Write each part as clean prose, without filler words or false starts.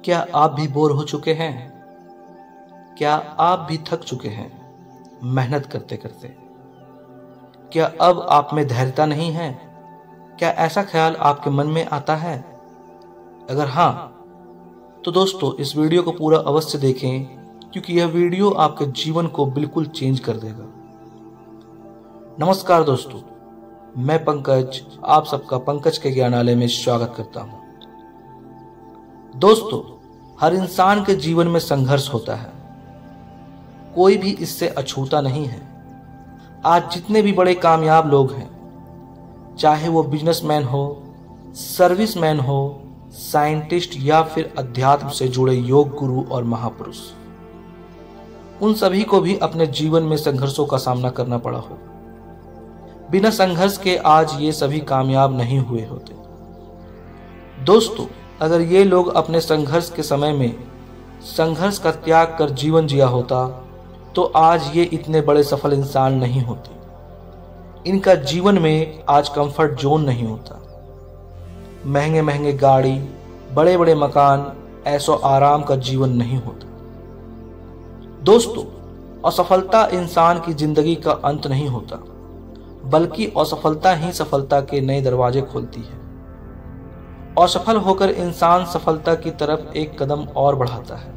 क्या आप भी बोर हो चुके हैं? क्या आप भी थक चुके हैं मेहनत करते करते? क्या अब आप में धैर्यता नहीं है? क्या ऐसा ख्याल आपके मन में आता है? अगर हाँ, तो दोस्तों इस वीडियो को पूरा अवश्य देखें, क्योंकि यह वीडियो आपके जीवन को बिल्कुल चेंज कर देगा। नमस्कार दोस्तों, मैं पंकज आप सबका पंकज के ज्ञानालय में स्वागत करता हूं। दोस्तों, हर इंसान के जीवन में संघर्ष होता है, कोई भी इससे अछूता नहीं है। आज जितने भी बड़े कामयाब लोग हैं, चाहे वो बिजनेसमैन हो, सर्विसमैन हो, साइंटिस्ट या फिर अध्यात्म से जुड़े योग गुरु और महापुरुष, उन सभी को भी अपने जीवन में संघर्षों का सामना करना पड़ा हो। बिना संघर्ष के आज ये सभी कामयाब नहीं हुए होते। दोस्तों, अगर ये लोग अपने संघर्ष के समय में संघर्ष का त्याग कर जीवन जिया होता, तो आज ये इतने बड़े सफल इंसान नहीं होते। इनका जीवन में आज कंफर्ट जोन नहीं होता। महंगे महंगे गाड़ी, बड़े बड़े मकान, ऐसो आराम का जीवन नहीं होता। दोस्तों, असफलता इंसान की जिंदगी का अंत नहीं होता, बल्कि असफलता ही सफलता के नए दरवाजे खोलती है। असफल होकर इंसान सफलता की तरफ एक कदम और बढ़ाता है।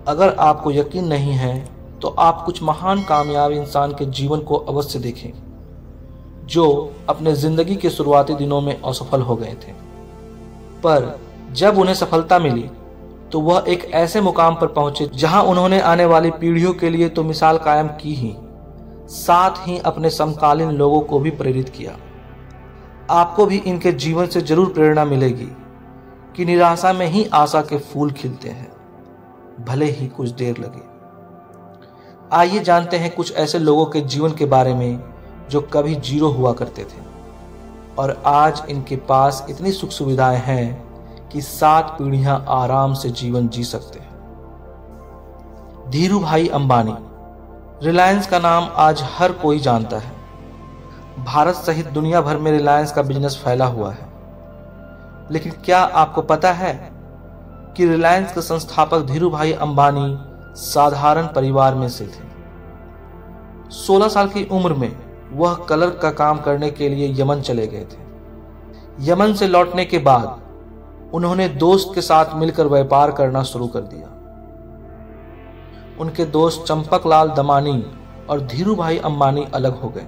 अगर आपको यकीन नहीं है, तो आप कुछ महान कामयाब इंसान के जीवन को अवश्य देखें, जो अपने जिंदगी के शुरुआती दिनों में असफल हो गए थे, पर जब उन्हें सफलता मिली तो वह एक ऐसे मुकाम पर पहुंचे जहां उन्होंने आने वाली पीढ़ियों के लिए तो मिसाल कायम की ही, साथ ही अपने समकालीन लोगों को भी प्रेरित किया। आपको भी इनके जीवन से जरूर प्रेरणा मिलेगी कि निराशा में ही आशा के फूल खिलते हैं, भले ही कुछ देर लगे। आइए जानते हैं कुछ ऐसे लोगों के जीवन के बारे में जो कभी जीरो हुआ करते थे और आज इनके पास इतनी सुख सुविधाएं हैं कि 7 पीढ़ियां आराम से जीवन जी सकते हैं। धीरू भाई अंबानी। रिलायंस का नाम आज हर कोई जानता है। भारत सहित दुनिया भर में रिलायंस का बिजनेस फैला हुआ है। लेकिन क्या आपको पता है कि रिलायंस के संस्थापक धीरू भाई अंबानी साधारण परिवार में से थे। 16 साल की उम्र में वह क्लर्क का काम करने के लिए यमन चले गए थे। यमन से लौटने के बाद उन्होंने दोस्त के साथ मिलकर व्यापार करना शुरू कर दिया। उनके दोस्त चंपकलाल दमानी और धीरू भाई अंबानी अलग हो गए।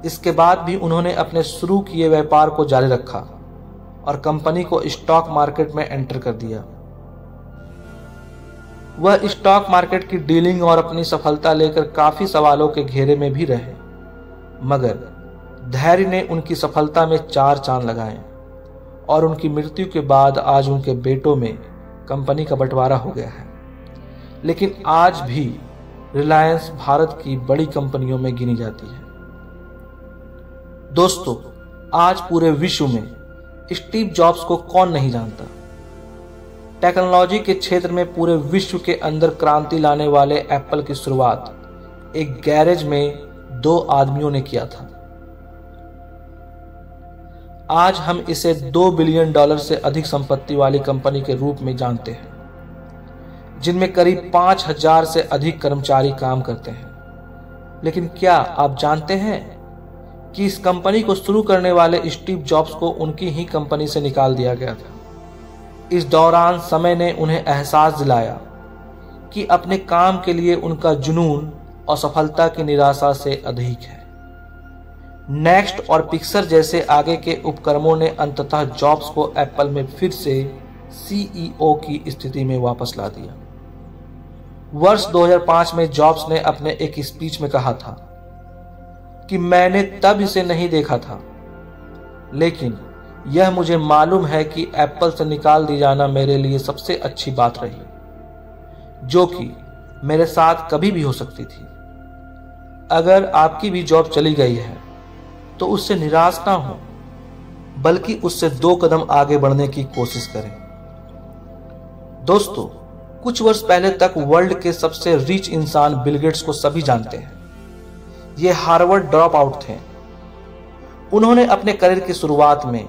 इसके बाद भी उन्होंने अपने शुरू किए व्यापार को जारी रखा और कंपनी को स्टॉक मार्केट में एंटर कर दिया। वह स्टॉक मार्केट की डीलिंग और अपनी सफलता लेकर काफी सवालों के घेरे में भी रहे, मगर धैर्य ने उनकी सफलता में 4 चांद लगाए और उनकी मृत्यु के बाद आज उनके बेटों में कंपनी का बंटवारा हो गया है। लेकिन आज भी रिलायंस भारत की बड़ी कंपनियों में गिनी जाती है। दोस्तों, आज पूरे विश्व में स्टीव जॉब्स को कौन नहीं जानता। टेक्नोलॉजी के क्षेत्र में पूरे विश्व के अंदर क्रांति लाने वाले एप्पल की शुरुआत एक गैरेज में 2 आदमियों ने किया था। आज हम इसे $2 बिलियन से अधिक संपत्ति वाली कंपनी के रूप में जानते हैं, जिनमें करीब 5000 से अधिक कर्मचारी काम करते हैं। लेकिन क्या आप जानते हैं कि इस कंपनी को शुरू करने वाले स्टीव जॉब्स को उनकी ही कंपनी से निकाल दिया गया था। इस दौरान समय ने उन्हें एहसास दिलाया कि अपने काम के लिए उनका जुनून असफलता की निराशा से अधिक है। नेक्स्ट और पिक्सर जैसे आगे के उपक्रमों ने अंततः जॉब्स को एप्पल में फिर से CEO की स्थिति में वापस ला दिया। वर्ष 2005 में जॉब्स ने अपने एक स्पीच में कहा था कि मैंने तब इसे नहीं देखा था, लेकिन यह मुझे मालूम है कि एप्पल से निकाल दी जाना मेरे लिए सबसे अच्छी बात रही, जो कि मेरे साथ कभी भी हो सकती थी। अगर आपकी भी जॉब चली गई है, तो उससे निराश ना हो, बल्कि उससे 2 कदम आगे बढ़ने की कोशिश करें। दोस्तों, कुछ वर्ष पहले तक वर्ल्ड के सबसे रिच इंसान बिल गेट्स को सभी जानते हैं। ये हार्वर्ड ड्रॉप आउट थे। उन्होंने अपने करियर की शुरुआत में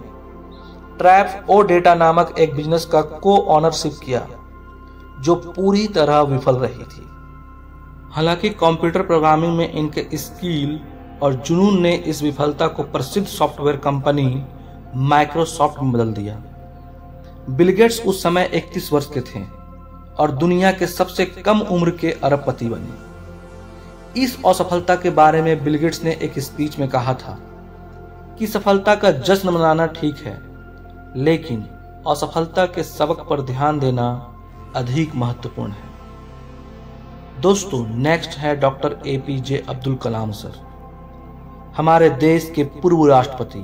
ट्रैप ओ डेटा नामक एक बिजनेस का को ऑनरशिप किया जो पूरी तरह विफल रही थी। हालांकि कंप्यूटर प्रोग्रामिंग में इनके स्किल और जुनून ने इस विफलता को प्रसिद्ध सॉफ्टवेयर कंपनी माइक्रोसॉफ्ट में बदल दिया। बिल गेट्स उस समय 31 वर्ष के थे और दुनिया के सबसे कम उम्र के अरबपति बने। इस असफलता के बारे में बिल गेट्स ने एक स्पीच में कहा था कि सफलता का जश्न मनाना ठीक है, लेकिन असफलता के सबक पर ध्यान देना अधिक महत्वपूर्ण है। दोस्तों, नेक्स्ट है doctor APJ Abdul Kalam sir. हमारे देश के पूर्व राष्ट्रपति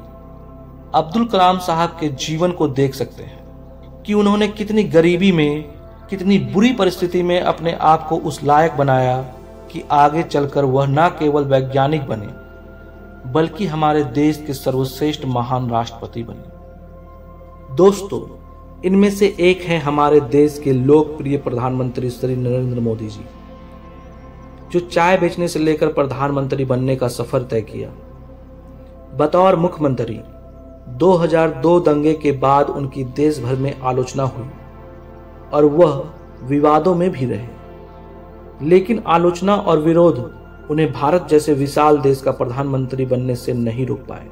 अब्दुल कलाम साहब के जीवन को देख सकते हैं कि उन्होंने कितनी गरीबी में, कितनी बुरी परिस्थिति में अपने आप को उस लायक बनाया कि आगे चलकर वह न केवल वैज्ञानिक बने बल्कि हमारे देश के सर्वश्रेष्ठ महान राष्ट्रपति बने। दोस्तों, इनमें से एक है हमारे देश के लोकप्रिय प्रधानमंत्री श्री नरेंद्र मोदी जी, जो चाय बेचने से लेकर प्रधानमंत्री बनने का सफर तय किया। बतौर मुख्यमंत्री 2002 दंगे के बाद उनकी देश भर में आलोचना हुई और वह विवादों में भी रहे, लेकिन आलोचना और विरोध उन्हें भारत जैसे विशाल देश का प्रधानमंत्री बनने से नहीं रोक पाए।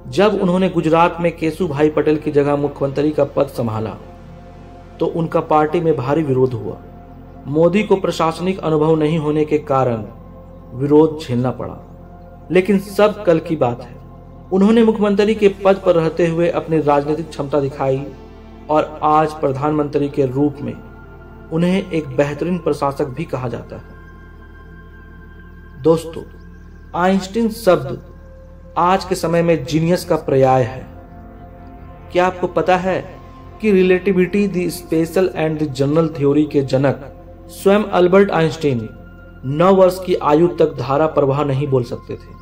जब उन्होंने गुजरात में केशुभाई पटेल की जगह मुख्यमंत्री का पद संभाला तो उनका पार्टी में भारी विरोध हुआ। मोदी को प्रशासनिक अनुभव नहीं होने के कारण विरोध झेलना पड़ा, लेकिन सब कल की बात है। उन्होंने मुख्यमंत्री के पद पर रहते हुए अपनी राजनीतिक क्षमता दिखाई और आज प्रधानमंत्री के रूप में उन्हें एक बेहतरीन प्रशासक भी कहा जाता है। दोस्तों, आइंस्टीन शब्द आज के समय में जीनियस का पर्याय है। क्या आपको पता है कि relativity, the special and the general theory के जनक स्वयं अल्बर्ट आइंस्टीन 9 वर्ष की आयु तक धारा प्रवाह नहीं बोल सकते थे।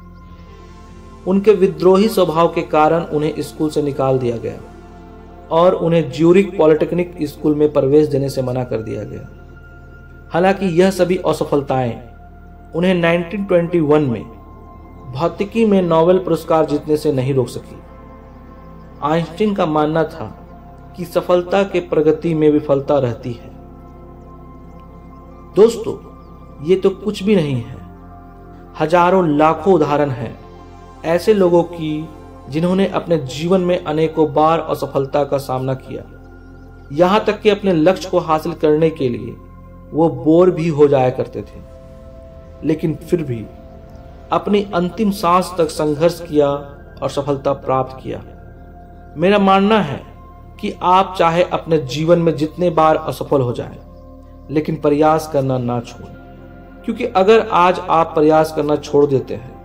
उनके विद्रोही स्वभाव के कारण उन्हें स्कूल से निकाल दिया गया और उन्हें ज्यूरिक पॉलिटेक्निक स्कूल में प्रवेश देने से मना कर दिया गया। हालांकि यह सभी असफलताएं उन्हें 1921 में भौतिकी में नोबेल पुरस्कार जीतने से नहीं रोक सकी। आइंस्टीन का मानना था कि सफलता के प्रगति में विफलता रहती है। दोस्तों, ये तो कुछ भी नहीं है, हजारों लाखों उदाहरण हैं ऐसे लोगों की जिन्होंने अपने जीवन में अनेकों बार असफलता का सामना किया, यहां तक कि अपने लक्ष्य को हासिल करने के लिए वो बोर भी हो जाया करते थे, लेकिन फिर भी अपनी अंतिम सांस तक संघर्ष किया और सफलता प्राप्त किया। मेरा मानना है कि आप चाहे अपने जीवन में जितने बार असफल हो जाएं, लेकिन प्रयास करना ना छोड़ें, क्योंकि अगर आज आप प्रयास करना छोड़ देते हैं,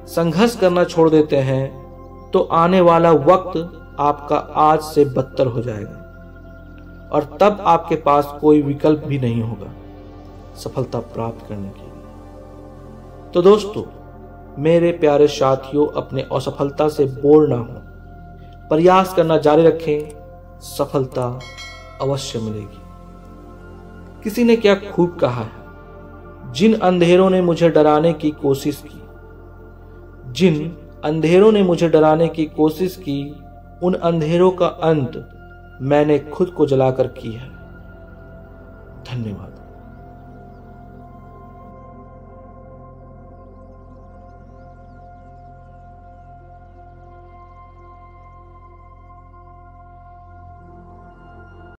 संघर्ष करना छोड़ देते हैं, तो आने वाला वक्त आपका आज से बदतर हो जाएगा और तब आपके पास कोई विकल्प भी नहीं होगा सफलता प्राप्त करने के लिए। तो दोस्तों, मेरे प्यारे साथियों, अपने असफलता से बोर ना हो, प्रयास करना जारी रखें, सफलता अवश्य मिलेगी। किसी ने क्या खूब कहा है, जिन अंधेरों ने मुझे डराने की कोशिश की, जिन अंधेरों ने मुझे डराने की कोशिश की, उन अंधेरों का अंत मैंने खुद को जलाकर की है। धन्यवाद।